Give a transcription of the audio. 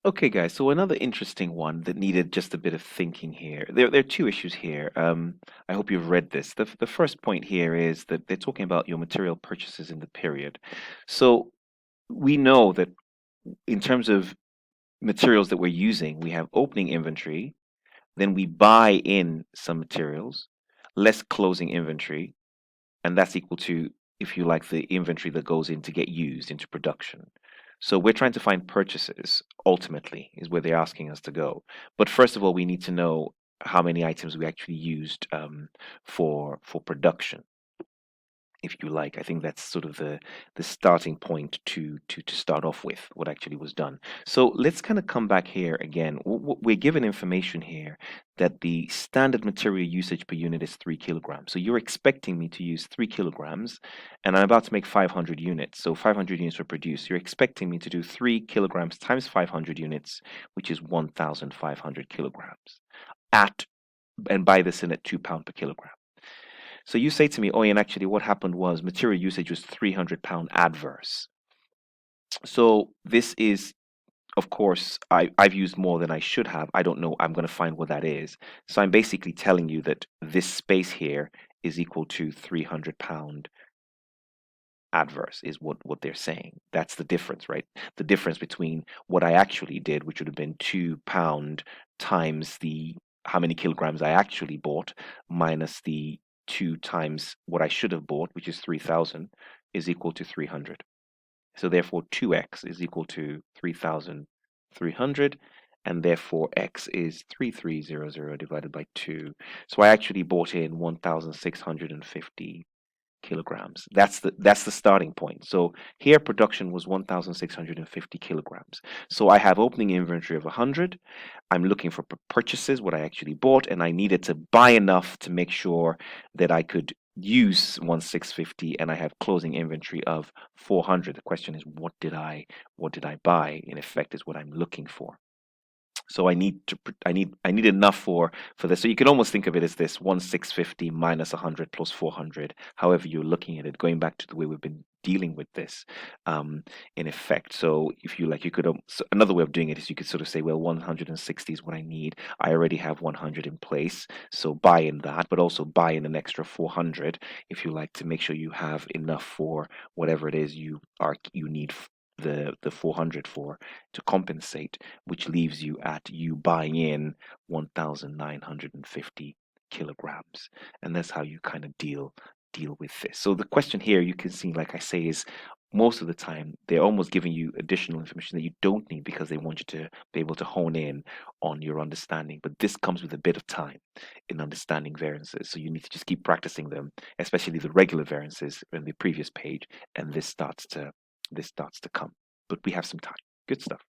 Okay, guys, so another interesting one that needed just a bit of thinking here. There are two issues here. I hope you've read this. The first point here is that they're talking about your material purchases in the period. So we know that in terms of materials that we're using, we have opening inventory, then we buy in some materials, less closing inventory, and that's equal to, if you like, the inventory that goes in to get used into production. So we're trying to find purchases, ultimately, is where they're asking us to go. But first of all, we need to know how many items we actually used for production, if you like. I think that's sort of the starting point to start off with what actually was done. So let's kind of come back here again. We're given information here that the standard material usage per unit is 3 kilograms. So you're expecting me to use 3 kilograms, and I'm about to make 500 units. So 500 units were produced. You're expecting me to do 3 kilograms times 500 units, which is 1,500 kilograms at and buy this in at £2 per kilogram. So you say to me, oh, and actually what happened was material usage was £300 adverse. So this is, of course, I've used more than I should have. I don't know. I'm going to find what that is. So I'm basically telling you that this space here is equal to £300 adverse is what they're saying. That's the difference, right? The difference between what I actually did, which would have been £2 times the how many kilograms I actually bought, minus the 2 times what I should have bought, which is 3,000, is equal to 300. So therefore 2x is equal to 3,300, and therefore x is 3300 divided by 2. So I actually bought in 1,650 kilograms. That's the starting point. So here production was 1,650 kilograms. So I have opening inventory of 100. I'm looking for purchases, what I actually bought, and I needed to buy enough to make sure that I could use 1,650, and I have closing inventory of 400. The question is, what did I buy? In effect, is what I'm looking for. So I need enough for this. So you can almost think of it as this 1,650 minus 100 plus 400, however you're looking at it, going back to the way we've been dealing with this, um, in effect. So if you like, you could so another way of doing it is you could sort of say, well, 160 is what I need. I already have 100 in place, so buy in that, but also buy in an extra 400, if you like, to make sure you have enough for whatever it is you need the 400 for, to compensate, which leaves you buying in 1,950 kilograms. And that's how you kind of deal with this. So the question here, you can see, like I say, is most of the time they're almost giving you additional information that you don't need because they want you to be able to hone in on your understanding. But this comes with a bit of time in understanding variances. So you need to just keep practicing them, especially the regular variances in the previous page, and this starts to come. But we have some time. Good stuff.